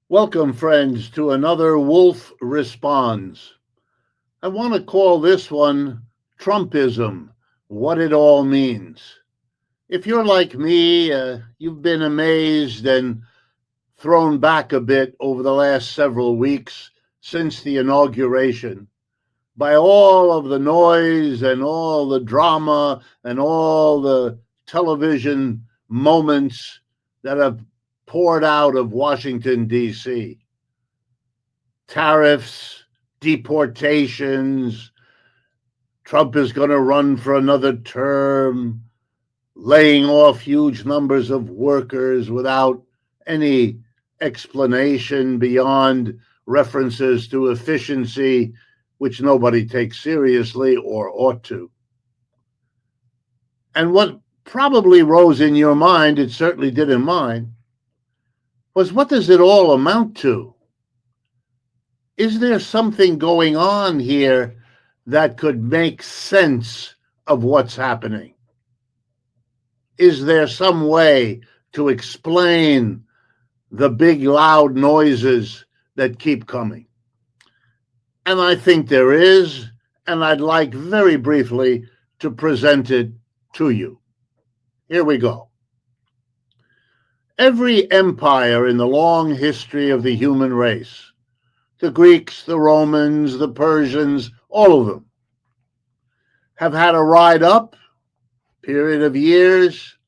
Welcome, friends, to another Wolff Responds. I want to call this one Trumpism, what it all means. If you're like me, you've been amazed and thrown back a bit over the last several weeks since the inauguration by all of the noise and all the drama and all the television moments that have poured out of Washington, D.C. Tariffs, deportations, Trump is going to run for another term, laying off huge numbers of workers without any explanation beyond references to efficiency, which nobody takes seriously or ought to. And what probably rose in your mind, it certainly did in mine, was what does it all amount to? Is there something going on here that could make sense of what's happening? Is there some way to explain the big loud noises that keep coming? And I think there is, and I'd like very briefly to present it to you. Here we go. Every empire in the long history of the human race, the Greeks, the Romans, the Persians, all of them, have had a ride up, period of years,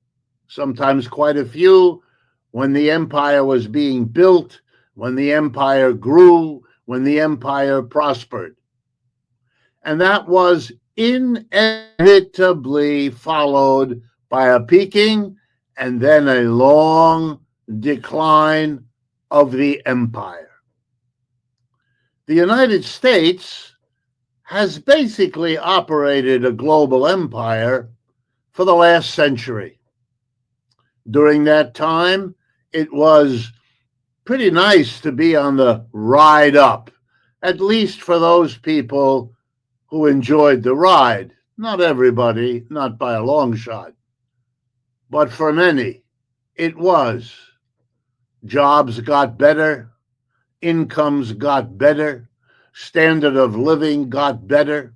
sometimes quite a few, when the empire was being built, when the empire grew, when the empire prospered. And that was inevitably followed by a peaking and then a long decline of the empire. The United States has basically operated a global empire for the last century. During that time, it was pretty nice to be on the ride up, at least for those people who enjoyed the ride. Not everybody, not by a long shot, but for many, it was. Jobs got better, incomes got better, standard of living got better.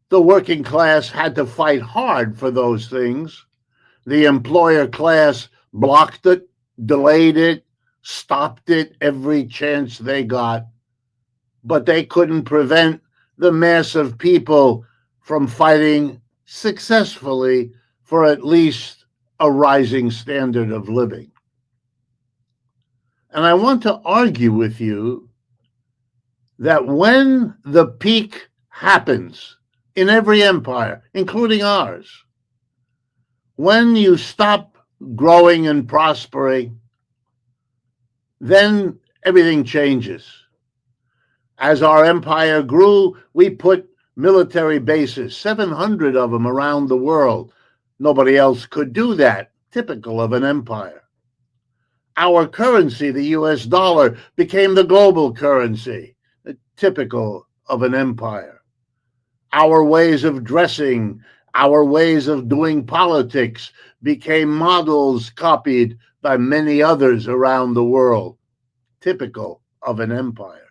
The working class had to fight hard for those things. The employer class blocked it, delayed it, stopped it every chance they got. But they couldn't prevent the mass of people from fighting successfully for at least a rising standard of living. And I want to argue with you that when the peak happens in every empire, including ours, when you stop growing and prospering, then everything changes. As our empire grew, we put military bases, 700 of them around the world. Nobody else could do that, typical of an empire. Our currency, the US dollar, became the global currency, typical of an empire. Our ways of dressing, our ways of doing politics became models copied by many others around the world, typical of an empire.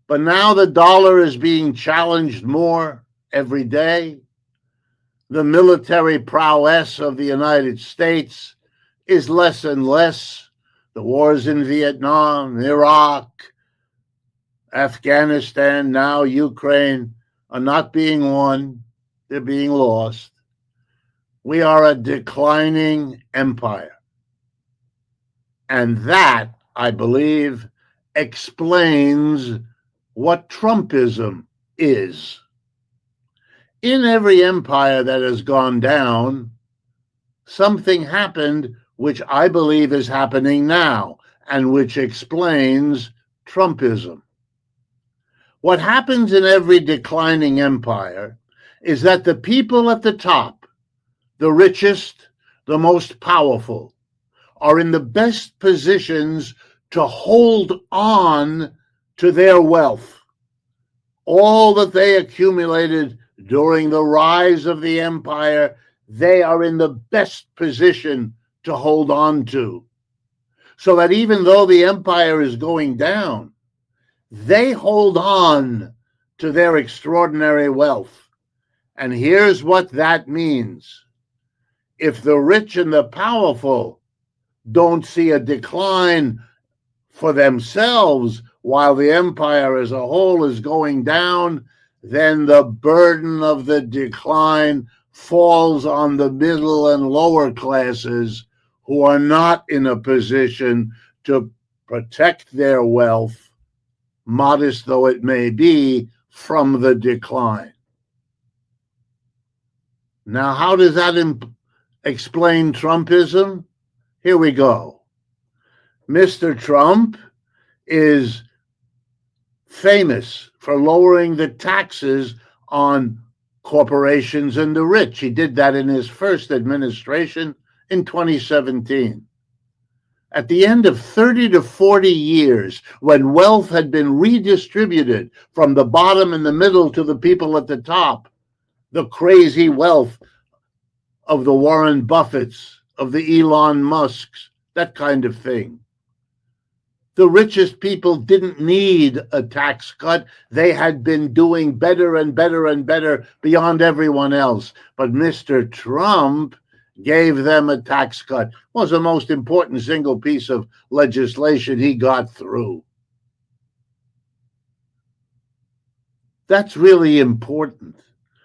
But now the dollar is being challenged more every day. The military prowess of the United States is less and less. The wars in Vietnam, Iraq, Afghanistan, now Ukraine are not being won, they're being lost. We are a declining empire. And that, I believe, explains what Trumpism is. In every empire that has gone down, something happened which I believe is happening now and which explains Trumpism. What happens in every declining empire is that the people at the top, the richest, the most powerful, are in the best positions to hold on to their wealth. All that they accumulated during the rise of the empire, they are in the best position to hold on to. so that even though the empire is going down, they hold on to their extraordinary wealth. And here's what that means. If the rich and the powerful don't see a decline for themselves while the empire as a whole is going down, then the burden of the decline falls on the middle and lower classes who are not in a position to protect their wealth, modest though it may be, from the decline. Now, how does that explain Trumpism? Here we go. Mr. Trump is famous for lowering the taxes on corporations and the rich. He did that in his first administration in 2017. At the end of 30 to 40 years, when wealth had been redistributed from the bottom and the middle to the people at the top, the crazy wealth of the Warren Buffetts, of the Elon Musks, that kind of thing. The richest people didn't need a tax cut. They had been doing better and better and better beyond everyone else. But Mr. Trump gave them a tax cut. It was the most important single piece of legislation he got through. That's really important.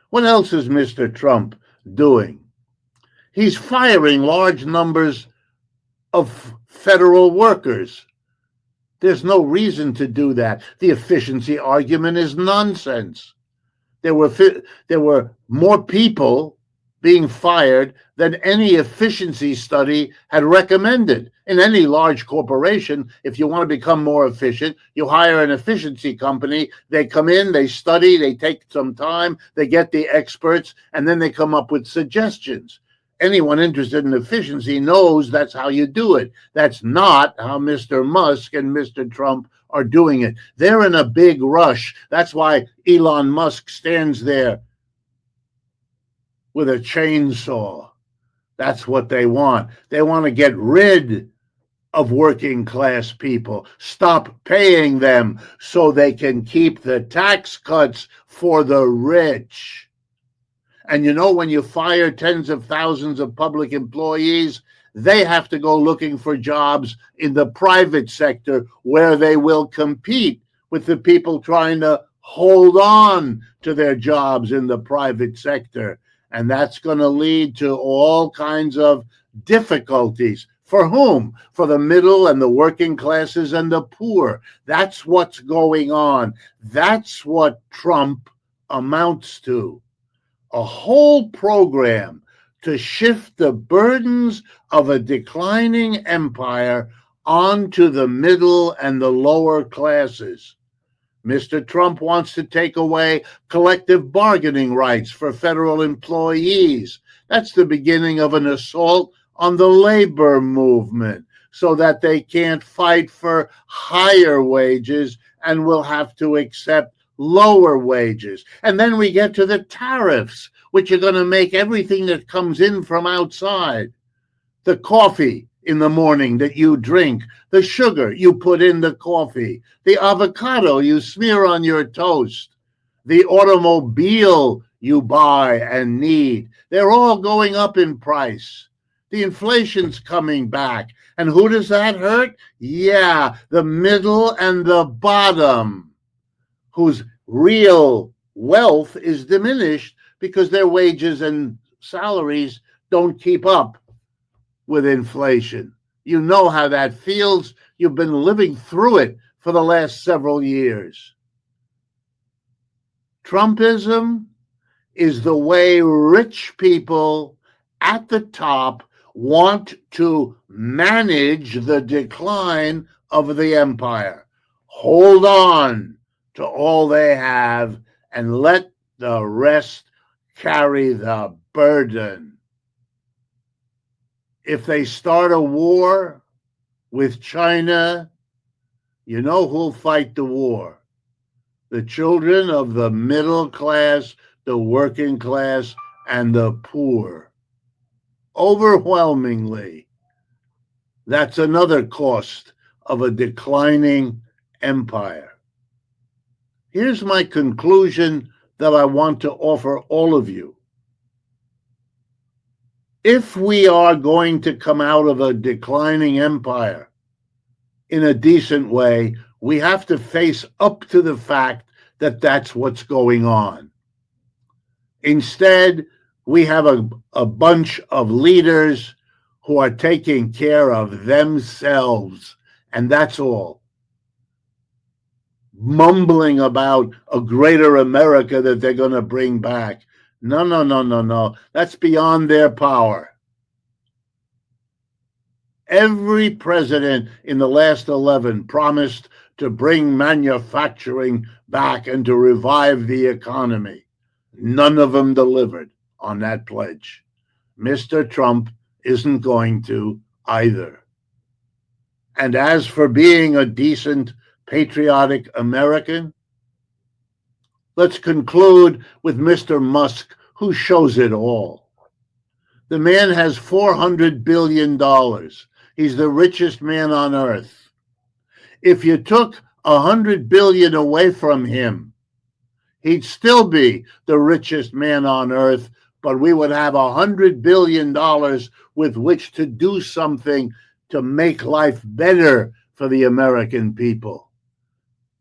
What else is Mr. Trump doing? He's firing large numbers of federal workers. There's no reason to do that. The efficiency argument is nonsense. There were more people being fired than any efficiency study had recommended. In any large corporation, if you want to become more efficient, you hire an efficiency company. They come in, they study, they take some time, they get the experts, and then they come up with suggestions. Anyone interested in efficiency knows that's how you do it. That's not how Mr. Musk and Mr. Trump are doing it. They're in a big rush. That's why Elon Musk stands there with a chainsaw. That's what they want. They want to get rid of working class people, stop paying them so they can keep the tax cuts for the rich. And you know, when you fire tens of thousands of public employees, they have to go looking for jobs in the private sector where they will compete with the people trying to hold on to their jobs in the private sector. And that's going to lead to all kinds of difficulties. For whom? For the middle and the working classes and the poor. That's what's going on. That's what Trump amounts to. A whole program to shift the burdens of a declining empire onto the middle and the lower classes. Mr. Trump wants to take away collective bargaining rights for federal employees. That's the beginning of an assault on the labor movement so that they can't fight for higher wages and will have to accept lower wages. And then we get to the tariffs, which are going to make everything that comes in from outside, the coffee in the morning that you drink, the sugar you put in the coffee, the avocado you smear on your toast, the automobile you buy and need, they're all going up in price. The inflation's coming back. And who does that hurt? Yeah, the middle and the bottom, whose real wealth is diminished because their wages and salaries don't keep up with inflation. You know how that feels. You've been living through it for the last several years. Trumpism is the way rich people at the top want to manage the decline of the empire. Hold on to all they have and let the rest carry the burden. If they start a war with China, you know who'll fight the war? The children of the middle class, the working class, and the poor. Overwhelmingly. That's another cost of a declining empire. Here's my conclusion that I want to offer all of you. If we are going to come out of a declining empire in a decent way, we have to face up to the fact that that's what's going on. Instead, we have a bunch of leaders who are taking care of themselves, and that's all. Mumbling about a greater America that they're going to bring back. No, no, no, no, no. That's beyond their power. Every president in the last 11 promised to bring manufacturing back and to revive the economy. None of them delivered on that pledge. Mr. Trump isn't going to either. And as for being a decent, patriotic American, let's conclude with Mr. Musk, who shows it all. The man has $400 billion. He's the richest man on earth. If you took $100 billion away from him, he'd still be the richest man on earth, but we would have $100 billion with which to do something to make life better for the American people.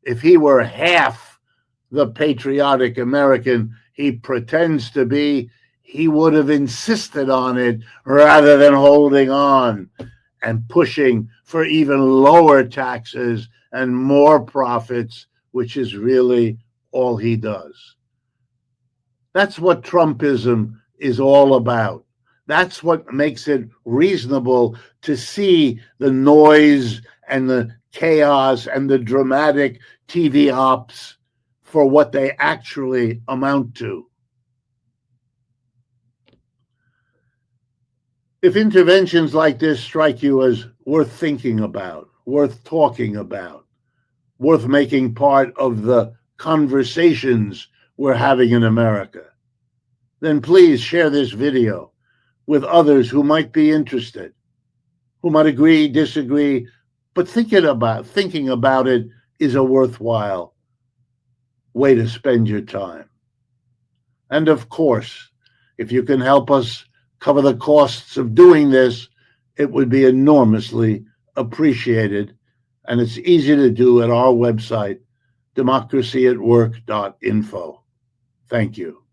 If he were half the patriotic American he pretends to be, he would have insisted on it rather than holding on and pushing for even lower taxes and more profits, which is really all he does. That's what Trumpism is all about. That's what makes it reasonable to see the noise and the chaos and the dramatic TV ops for what they actually amount to. If interventions like this strike you as worth thinking about, worth talking about, worth making part of the conversations we're having in America, then please share this video with others who might be interested, who might agree, disagree, but thinking about it is a worthwhile way to spend your time. And of course, if you can help us cover the costs of doing this, it would be enormously appreciated. And it's easy to do at our website, democracyatwork.info. Thank you.